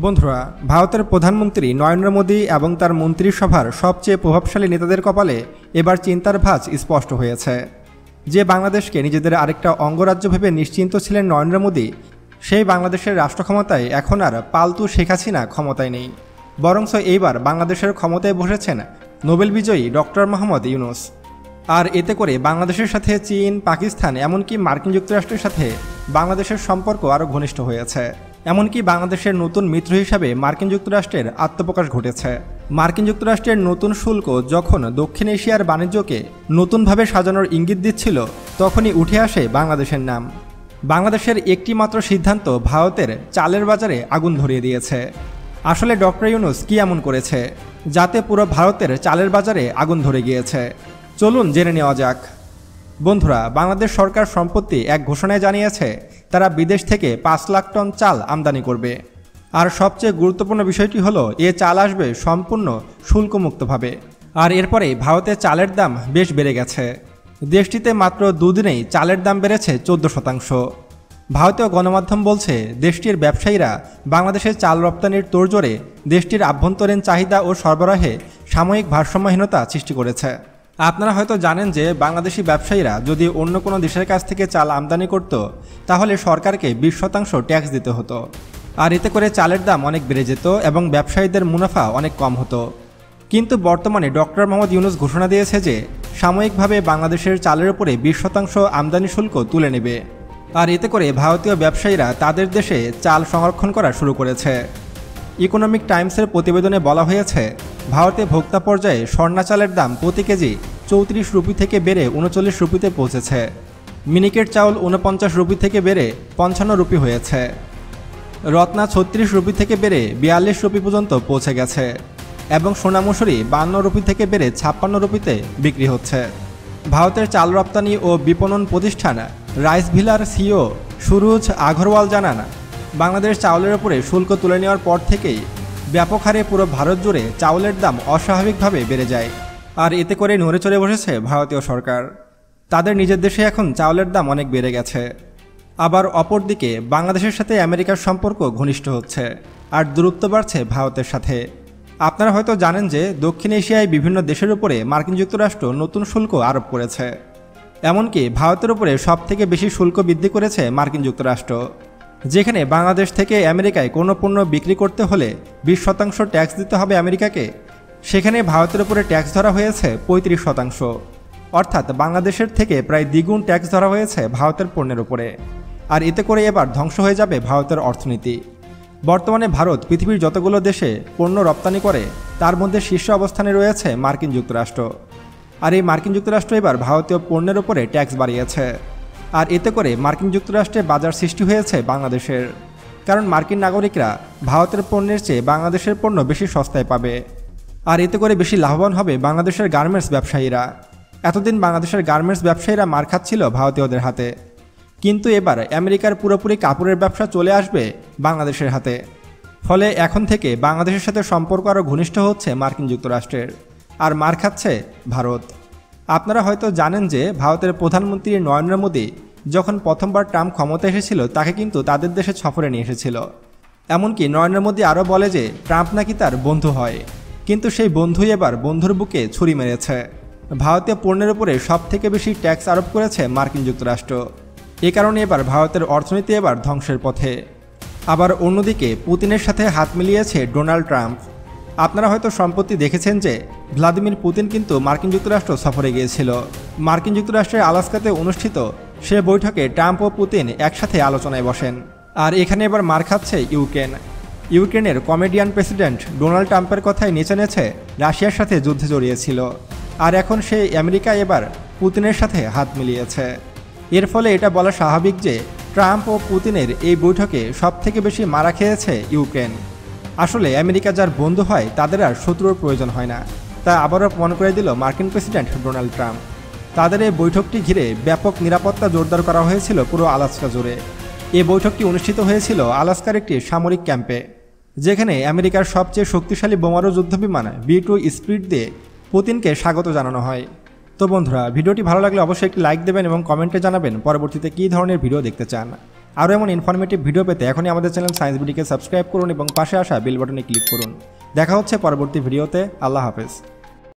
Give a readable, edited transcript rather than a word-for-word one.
বন্ধুরা, ভারতের প্রধানমন্ত্রী নরেন্দ্র মোদী এবং তার মন্ত্রিসভার সবচেয়ে প্রভাবশালী নেতাদের কপালে এবার চিন্তার ভাঁজ স্পষ্ট হয়েছে। যে বাংলাদেশকে নিজেদের আরেকটা অঙ্গরাজ্য ভেবে নিশ্চিন্ত ছিলেন নরেন্দ্র মোদী, সেই বাংলাদেশের রাষ্ট্রক্ষমতায় এখন আর পালতু শেখ হাসিনা ক্ষমতায় নেই, বরঞ্চ এইবার বাংলাদেশের ক্ষমতায় বসেছেন নোবেল বিজয়ী ডক্টর মোহাম্মদ ইউনূস। আর এতে করে বাংলাদেশের সাথে চীন, পাকিস্তান এমনকি মার্কিন যুক্তরাষ্ট্রের সাথে বাংলাদেশের সম্পর্ক আরও ঘনিষ্ঠ হয়েছে। এমনকি বাংলাদেশের নতুন মিত্র হিসাবে মার্কিন যুক্তরাষ্ট্রের আত্মপ্রকাশ ঘটেছে। মার্কিন যুক্তরাষ্ট্রের নতুন শুল্ক যখন দক্ষিণ এশিয়ার বাণিজ্যকে নতুনভাবে সাজানোর ইঙ্গিত দিচ্ছিল, তখনই উঠে আসে বাংলাদেশের নাম। বাংলাদেশের একটি মাত্র সিদ্ধান্ত ভারতের চালের বাজারে আগুন ধরিয়ে দিয়েছে। আসলে ডক্টর ইউনূস কী এমন করেছে যাতে পুরো ভারতের চালের বাজারে আগুন ধরে গিয়েছে? চলুন জেনে নেওয়া যাক। বন্ধুরা, বাংলাদেশ সরকার সম্প্রতি এক ঘোষণায় জানিয়েছে তারা বিদেশ থেকে 5 লাখ টন চাল আমদানি করবে। আর সবচেয়ে গুরুত্বপূর্ণ বিষয়টি হলো এ চাল আসবে সম্পূর্ণ শুল্কমুক্তভাবে। আর এরপরে ভারতের চালের দাম বেশ বেড়ে গেছে। দেশটিতে মাত্র দুদিনেই চালের দাম বেড়েছে 14%। ভারতীয় গণমাধ্যম বলছে দেশটির ব্যবসায়ীরা বাংলাদেশের চাল রপ্তানির তোড়জোড়ে দেশটির আভ্যন্তরীণ চাহিদা ও সরবরাহে সাময়িক ভারসাম্যহীনতা সৃষ্টি করেছে। আপনারা হয়তো জানেন যে বাংলাদেশি ব্যবসায়ীরা যদি অন্য কোনো দেশের কাছ থেকে চাল আমদানি করত, তাহলে সরকারকে 20% ট্যাক্স দিতে হতো। আর এতে করে চালের দাম অনেক বেড়ে যেত এবং ব্যবসায়ীদের মুনাফা অনেক কম হতো। কিন্তু বর্তমানে ডক্টর মোহাম্মদ ইউনূস ঘোষণা দিয়েছে যে সাময়িকভাবে বাংলাদেশের চালের উপরে 20% আমদানি শুল্ক তুলে নেবে। আর এতে করে ভারতীয় ব্যবসায়ীরা তাদের দেশে চাল সংরক্ষণ করা শুরু করেছে। ইকোনমিক টাইমসের প্রতিবেদনে বলা হয়েছে, ভারতে ভোক্তা পর্যায়ে স্বর্ণা চালের দাম প্রতি কেজি 34 রুপি থেকে বেড়ে 39 রুপিতে পৌঁছেছে। মিনিকেট চাউল 49 রুপি থেকে বেড়ে 55 রুপি হয়েছে। রত্না 36 রুপি থেকে বেড়ে 42 রুপি পর্যন্ত পৌঁছে গেছে এবং সোনামসুরি 52 রুপি থেকে বেড়ে 56 রুপিতে বিক্রি হচ্ছে। ভারতের চাল রপ্তানি ও বিপণন প্রতিষ্ঠান রাইস ভিলার সিইও সুরুজ আগরওয়াল জানান, বাংলাদেশ চাউলের উপরে শুল্ক তুলে নেওয়ার পর থেকেই ব্যাপক হারে পুরো ভারত জুড়ে চাউলের দাম অস্বাভাবিকভাবে বেড়ে যায়। আর এতে করে নড়ে চড়ে বসেছে ভারতীয় সরকার। তাদের নিজের দেশে এখন চাউলের দাম অনেক বেড়ে গেছে। আবার অপরদিকে বাংলাদেশের সাথে আমেরিকার সম্পর্ক ঘনিষ্ঠ হচ্ছে আর দূরত্ব বাড়ছে ভারতের সাথে। আপনারা হয়তো জানেন যে দক্ষিণ এশিয়ায় বিভিন্ন দেশের উপরে মার্কিন যুক্তরাষ্ট্র নতুন শুল্ক আরোপ করেছে। এমনকি ভারতের উপরে সবথেকে বেশি শুল্ক বৃদ্ধি করেছে মার্কিন যুক্তরাষ্ট্র। যেখানে বাংলাদেশ থেকে আমেরিকায় কোনো পণ্য বিক্রি করতে হলে 20% ট্যাক্স দিতে হবে আমেরিকাকে, সেখানে ভারতের উপরে ট্যাক্স ধরা হয়েছে 35%। অর্থাৎ বাংলাদেশের থেকে প্রায় দ্বিগুণ ট্যাক্স ধরা হয়েছে ভারতের পণ্যের উপরে। আর এতে করে এবার ধ্বংস হয়ে যাবে ভারতের অর্থনীতি। বর্তমানে ভারত পৃথিবীর যতগুলো দেশে পণ্য রপ্তানি করে তার মধ্যে শীর্ষ অবস্থানে রয়েছে মার্কিন যুক্তরাষ্ট্র। আর এই মার্কিন যুক্তরাষ্ট্র এবার ভারতীয় পণ্যের উপরে ট্যাক্স বাড়িয়েছে। আর এতে করে মার্কিন যুক্তরাষ্ট্রে বাজার সৃষ্টি হয়েছে বাংলাদেশের, কারণ মার্কিন নাগরিকরা ভারতের পণ্যের চেয়ে বাংলাদেশের পণ্য বেশি সস্তায় পাবে। আর এতে করে বেশি লাভবান হবে বাংলাদেশের গার্মেন্টস ব্যবসায়ীরা। এতদিন বাংলাদেশের গার্মেন্টস ব্যবসায়ীরা মার খাচ্ছিল ভারতীয়দের হাতে, কিন্তু এবার আমেরিকার পুরোপুরি কাপড়ের ব্যবসা চলে আসবে বাংলাদেশের হাতে। ফলে এখন থেকে বাংলাদেশের সাথে সম্পর্ক আরও ঘনিষ্ঠ হচ্ছে মার্কিন যুক্তরাষ্ট্রের, আর মার খাচ্ছে ভারত। আপনারা হয়তো জানেন যে ভারতের প্রধানমন্ত্রী নরেন্দ্র মোদী যখন প্রথমবার ট্রাম্প ক্ষমতা এসেছিল, তাকে কিন্তু তাদের দেশে সফরে নিয়ে এসেছিল। এমনকি নরেন্দ্র মোদী আরও বলে যে ট্রাম্প নাকি তার বন্ধু হয়, কিন্তু সেই বন্ধুই এবার বন্ধুর বুকে ছুরি মেরেছে। ভারতীয় পণ্যের উপরে সবথেকে বেশি ট্যাক্স আরোপ করেছে মার্কিন যুক্তরাষ্ট্র। এ কারণে এবার ভারতের অর্থনীতি এবার ধ্বংসের পথে। আবার অন্যদিকে পুতিনের সাথে হাত মিলিয়েছে ডোনাল্ড ট্রাম্প। আপনারা হয়তো সম্প্রতি দেখেছেন যে ভ্লাদিমির পুতিন কিন্তু মার্কিন যুক্তরাষ্ট্র সফরে গিয়েছিল। মার্কিন যুক্তরাষ্ট্রের আলাস্কাতে অনুষ্ঠিত সে বৈঠকে ট্রাম্প ও পুতিন একসাথে আলোচনায় বসেন। আর এখানে এবার মার খাচ্ছে ইউক্রেন। ইউক্রেনের কমেডিয়ান প্রেসিডেন্ট ডোনাল্ড ট্রাম্পের কথায় নেচে নেচে রাশিয়ার সাথে যুদ্ধে জড়িয়েছিল। আর এখন সে আমেরিকা এবার পুতিনের সাথে হাত মিলিয়েছে। এর ফলে এটা বলা স্বাভাবিক যে ট্রাম্প ও পুতিনের এই বৈঠকে সবথেকে বেশি মারা খেয়েছে ইউক্রেন। আসলে আমেরিকা যার বন্ধু হয় তাদের আর শত্রুর প্রয়োজন হয় না, তা আবারও প্রমাণ করে দিল মার্কিন প্রেসিডেন্ট ডোনাল্ড ট্রাম্প। তাদের এই বৈঠকটি ঘিরে ব্যাপক নিরাপত্তা জোরদার করা হয়েছিল পুরো আলাস্কা জুড়ে। এই বৈঠকটি অনুষ্ঠিত হয়েছিল আলাস্কার একটি সামরিক ক্যাম্পে, যেখানে আমেরিকার সবচেয়ে শক্তিশালী বোমারু যুদ্ধবিমান B-2 স্পিরিট দিয়ে পুতিনকে স্বাগত জানানো হয়। তো বন্ধুরা, ভিডিওটি ভালো লাগলে অবশ্যই একটি লাইক দেবেন এবং কমেন্টে জানাবেন পরবর্তীতে কী ধরনের ভিডিও দেখতে চান। আরও এমন ইনফরমেটিভ ভিডিও পেতে এখনই আমাদের চ্যানেল সায়েন্স বিডিকে সাবস্ক্রাইব করুন এবং পাশে আসা বেল বাটনে ক্লিক করুন। দেখা হচ্ছে পরবর্তী ভিডিওতে। আল্লাহ হাফেজ।